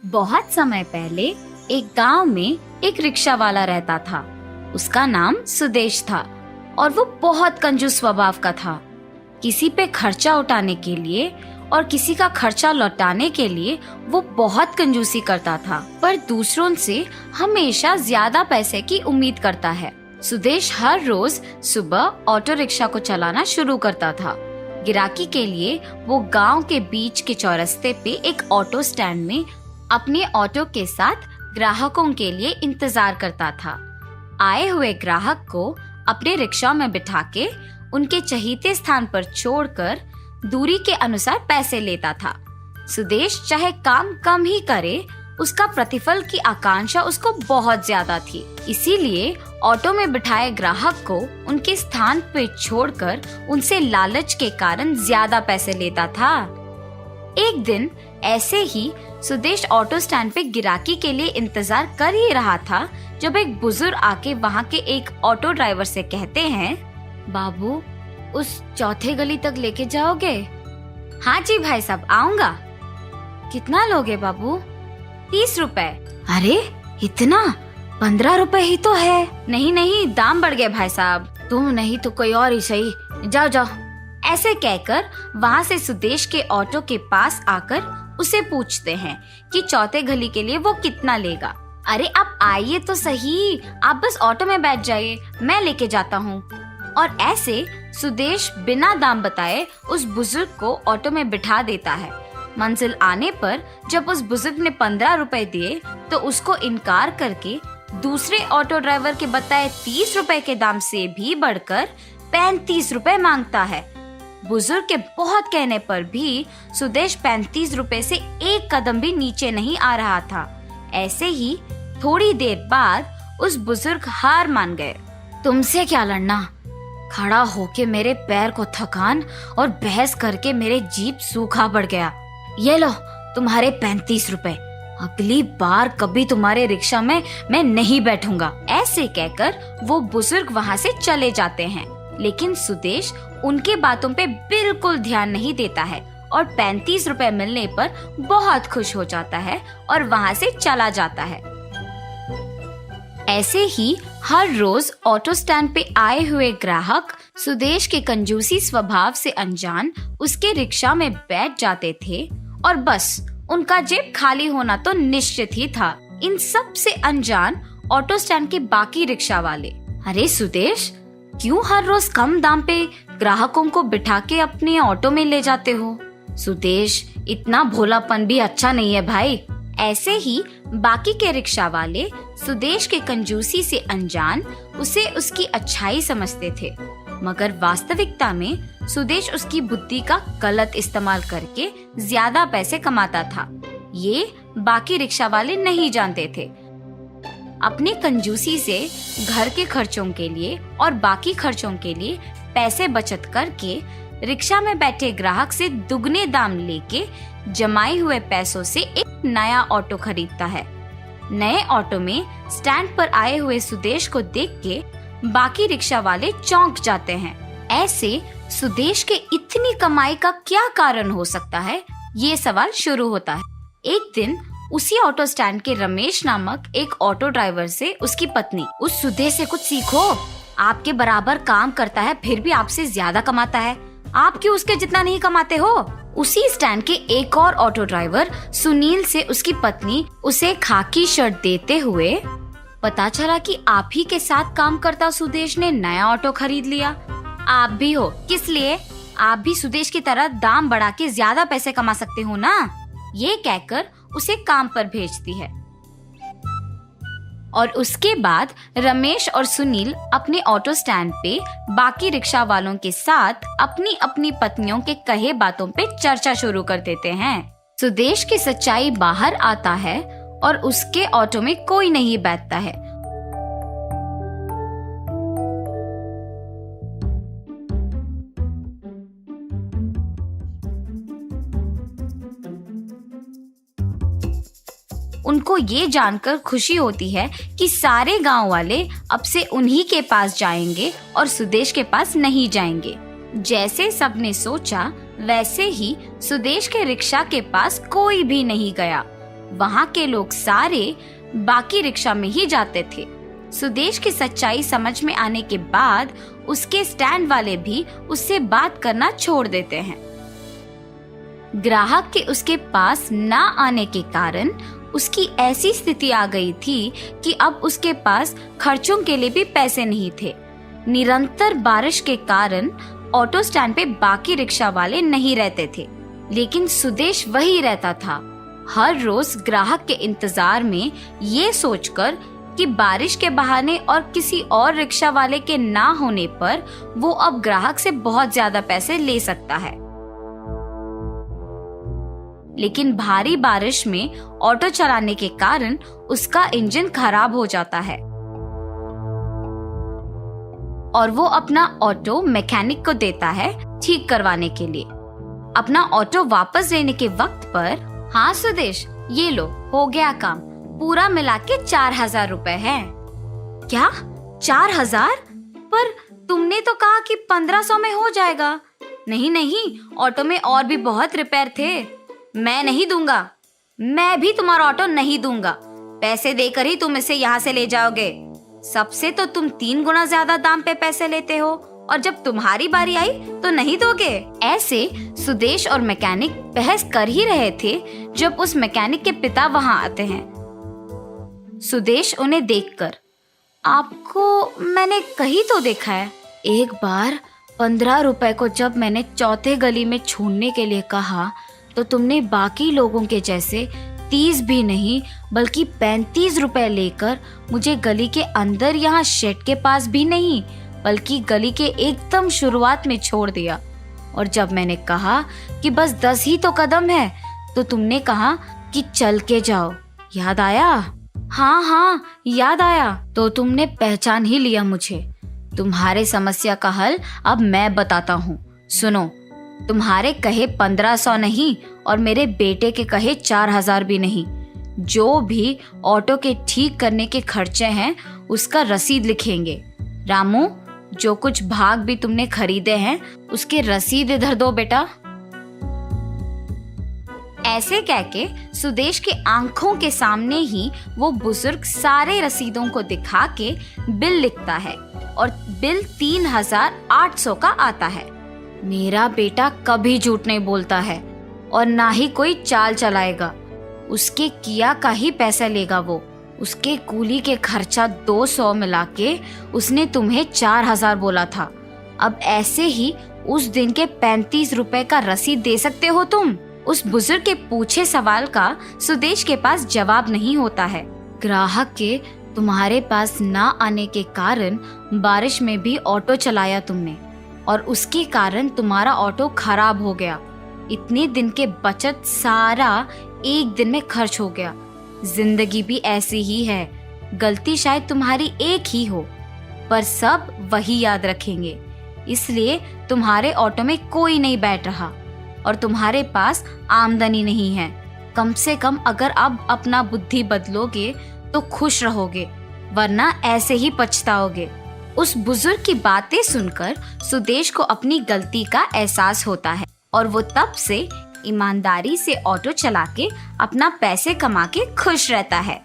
बहुत समय पहले एक गांव में एक रिक्शा वाला रहता था। उसका नाम सुदेश था और वो बहुत कंजूस स्वभाव का था। किसी पे खर्चा उठाने के लिए और किसी का खर्चा लौटाने के लिए वो बहुत कंजूसी करता था, पर दूसरों से हमेशा ज्यादा पैसे की उम्मीद करता है। सुदेश हर रोज सुबह ऑटो रिक्शा को चलाना शुरू करता था। गिराकी के लिए वो गांव के बीच के चौरस्ते पे एक ऑटो स्टैंड में अपने ऑटो के साथ ग्राहकों के लिए इंतजार करता था। आए हुए ग्राहक को अपने रिक्शा में बिठा के उनके चहीते स्थान पर छोड़कर दूरी के अनुसार पैसे लेता था। सुदेश चाहे काम कम ही करे, उसका प्रतिफल की आकांक्षा उसको बहुत ज्यादा थी। इसीलिए ऑटो में बिठाए ग्राहक को उनके स्थान पे छोड़कर उनसे लालच के कारण ज्यादा पैसे लेता था। एक दिन ऐसे ही सुदेश ऑटो स्टैंड पे गिराकी के लिए इंतजार कर ही रहा था, जब एक बुजुर्ग आके वहाँ के एक ऑटो ड्राइवर से कहते हैं, बाबू उस चौथे गली तक लेके जाओगे? हाँ जी भाई साहब, आऊंगा। कितना लोगे बाबू? 30 रुपए। अरे इतना? 15 रुपए ही तो है। नहीं नहीं, दाम बढ़ गए भाई साहब। तुम नहीं तो कोई और ही सही, जाओ जाओ। ऐसे कहकर वहाँ से सुदेश के ऑटो के पास आकर उसे पूछते हैं कि चौथे गली के लिए वो कितना लेगा। अरे आप आइए तो सही, आप बस ऑटो में बैठ जाइए, मैं लेके जाता हूँ। और ऐसे सुदेश बिना दाम बताए उस बुजुर्ग को ऑटो में बिठा देता है। मंजिल आने पर जब उस बुजुर्ग ने 15 रुपए दिए तो उसको इनकार करके दूसरे ऑटो ड्राइवर के बताए 30 रुपए के दाम से भी बढ़कर 35 रुपए मांगता है। बुजुर्ग के बहुत कहने पर भी सुदेश 35 रुपए से एक कदम भी नीचे नहीं आ रहा था। ऐसे ही थोड़ी देर बाद उस बुजुर्ग हार मान गए। तुमसे क्या लड़ना? खड़ा होके मेरे पैर को थकान और बहस करके मेरे जीभ सूखा पड़ गया। ये लो तुम्हारे 35 रुपए। अगली बार कभी तुम्हारे रिक्शा में मैं नहीं बैठूंगा। ऐसे कहकर वो बुजुर्ग वहाँ से चले जाते हैं, लेकिन सुदेश उनके बातों पे बिल्कुल ध्यान नहीं देता है और 35 रुपए मिलने पर बहुत खुश हो जाता है और वहाँ से चला जाता है। ऐसे ही हर रोज ऑटो स्टैंड पे आए हुए ग्राहक सुदेश के कंजूसी स्वभाव से अनजान उसके रिक्शा में बैठ जाते थे और बस उनका जेब खाली होना तो निश्चित ही था। इन सब से अनजान ऑटो स्टैंड के बाकी रिक्शा वाले, अरे सुदेश, क्यों हर रोज कम दाम पे ग्राहकों को बिठा के अपने ऑटो में ले जाते हो? सुदेश, इतना भोलापन भी अच्छा नहीं है भाई। ऐसे ही बाकी के रिक्शा वाले सुदेश के कंजूसी से अनजान उसे उसकी अच्छाई समझते थे, मगर वास्तविकता में सुदेश उसकी बुद्धि का गलत इस्तेमाल करके ज्यादा पैसे कमाता था। ये बाकी रिक्शा वाले नहीं जानते थे। अपनी कंजूसी से घर के खर्चों के लिए और बाकी खर्चों के लिए पैसे बचत करके रिक्शा में बैठे ग्राहक से दुगने दाम लेके जमाए हुए पैसों से एक नया ऑटो खरीदता है। नए ऑटो में स्टैंड पर आए हुए सुदेश को देख के बाकी रिक्शा वाले चौंक जाते हैं। ऐसे सुदेश के इतनी कमाई का क्या कारण हो सकता है, ये सवाल शुरू होता है। एक दिन उसी ऑटो स्टैंड के रमेश नामक एक ऑटो ड्राइवर से उसकी पत्नी, उस सुदेश से कुछ सीखो, आपके बराबर काम करता है फिर भी आपसे ज्यादा कमाता है, आप क्यों उसके जितना नहीं कमाते हो? उसी स्टैंड के एक और ऑटो ड्राइवर सुनील से उसकी पत्नी उसे खाकी शर्ट देते हुए, पता चला कि आप ही के साथ काम करता सुदेश ने नया ऑटो खरीद लिया। आप भी हो, किस लिए? आप भी सुदेश की तरह दाम बढ़ा के ज्यादा पैसे कमा सकते हो ना? ये कहकर उसे काम पर भेजती है। और उसके बाद रमेश और सुनील अपने ऑटो स्टैंड पे बाकी रिक्शा वालों के साथ अपनी अपनी पत्नियों के कहे बातों पे चर्चा शुरू कर देते हैं। सुदेश की सच्चाई बाहर आता है और उसके ऑटो में कोई नहीं बैठता है। उनको ये जानकर खुशी होती है कि सारे गांव वाले अब से उन्हीं के पास जाएंगे और सुदेश के पास नहीं जाएंगे। जैसे सबने सोचा वैसे ही सुदेश के रिक्शा के पास कोई भी नहीं गया। वहाँ के लोग सारे बाकी रिक्शा में ही जाते थे। सुदेश की सच्चाई समझ में आने के बाद उसके स्टैंड वाले भी उससे बात करना छोड़ देते हैं। ग्राहक के उसके पास ना आने के कारण उसकी ऐसी स्थिति आ गई थी कि अब उसके पास खर्चों के लिए भी पैसे नहीं थे। निरंतर बारिश के कारण ऑटो स्टैंड पे बाकी रिक्शा वाले नहीं रहते थे, लेकिन सुदेश वही रहता था। हर रोज ग्राहक के इंतजार में ये सोचकर कि बारिश के बहाने और किसी और रिक्शा वाले के ना होने पर वो अब ग्राहक से बहुत ज्यादा पैसे ले सकता है। लेकिन भारी बारिश में ऑटो चलाने के कारण उसका इंजन खराब हो जाता है और वो अपना ऑटो मैकेनिक को देता है ठीक करवाने के लिए। अपना ऑटो वापस लेने के वक्त पर, हाँ सुदेश, ये लो, हो गया काम, पूरा मिला के 4,000 रुपए है। क्या 4,000? पर तुमने तो कहा कि 1,500 में हो जाएगा। नहीं नहीं, ऑटो में और भी बहुत रिपेयर थे। मैं नहीं दूंगा, मैं भी तुम्हारा ऑटो नहीं दूंगा। पैसे देकर ही तुम इसे यहाँ से ले जाओगे। सबसे तो तुम 3 गुना ज्यादा दाम पे पैसे लेते हो, और जब तुम्हारी बारी आई तो नहीं दोगे। ऐसे सुदेश और मैकेनिक बहस कर ही रहे थे जब उस मैकेनिक के पिता वहाँ आते हैं। सुदेश उन्हें देखकर, आपको मैंने कहीं तो देखा है। एक बार 15 रुपए को जब मैंने चौथे गली में छोड़ने के लिए कहा तो तुमने बाकी लोगों के जैसे 30 भी नहीं बल्कि 35 रुपए लेकर मुझे गली के अंदर, यहाँ शेड के पास भी नहीं बल्कि गली के एकदम शुरुआत में छोड़ दिया। और जब मैंने कहा कि बस 10 ही तो कदम है तो तुमने कहा कि चल के जाओ। याद आया? हाँ हाँ, याद आया। तो तुमने पहचान ही लिया मुझे। तुम्हारे समस्या का हल अब मैं बताता हूँ। सुनो, तुम्हारे कहे 1,500 नहीं और मेरे बेटे के कहे 4,000 भी नहीं। जो भी ऑटो के ठीक करने के खर्चे हैं उसका रसीद लिखेंगे। रामू, जो कुछ भाग भी तुमने खरीदे हैं उसके रसीद इधर दो बेटा। ऐसे कहके सुदेश के आंखों के सामने ही वो बुजुर्ग सारे रसीदों को दिखा के बिल लिखता है और बिल 3,800 का आता है। मेरा बेटा कभी झूठ नहीं बोलता है और ना ही कोई चाल चलाएगा। उसके किया का ही पैसा लेगा वो। उसके कूली के खर्चा 200 मिला के उसने तुम्हें 4,000 बोला था। अब ऐसे ही उस दिन के 35 रुपए का रसीद दे सकते हो तुम? उस बुजुर्ग के पूछे सवाल का सुदेश के पास जवाब नहीं होता है। ग्राहक के तुम्हारे पास ना आने के कारण बारिश में भी ऑटो चलाया तुमने और उसके कारण तुम्हारा ऑटो खराब हो गया। इतने दिन के बचत सारा एक दिन में खर्च हो गया। जिंदगी भी ऐसी ही है, गलती शायद तुम्हारी एक ही हो पर सब वही याद रखेंगे। इसलिए तुम्हारे ऑटो में कोई नहीं बैठ रहा और तुम्हारे पास आमदनी नहीं है। कम से कम अगर अब अपना बुद्धि बदलोगे तो खुश रहोगे, वरना ऐसे ही पछताओगे। उस बुजुर्ग की बातें सुनकर सुदेश को अपनी गलती का एहसास होता है और वो तब से ईमानदारी से ऑटो चला के अपना पैसे कमा के खुश रहता है।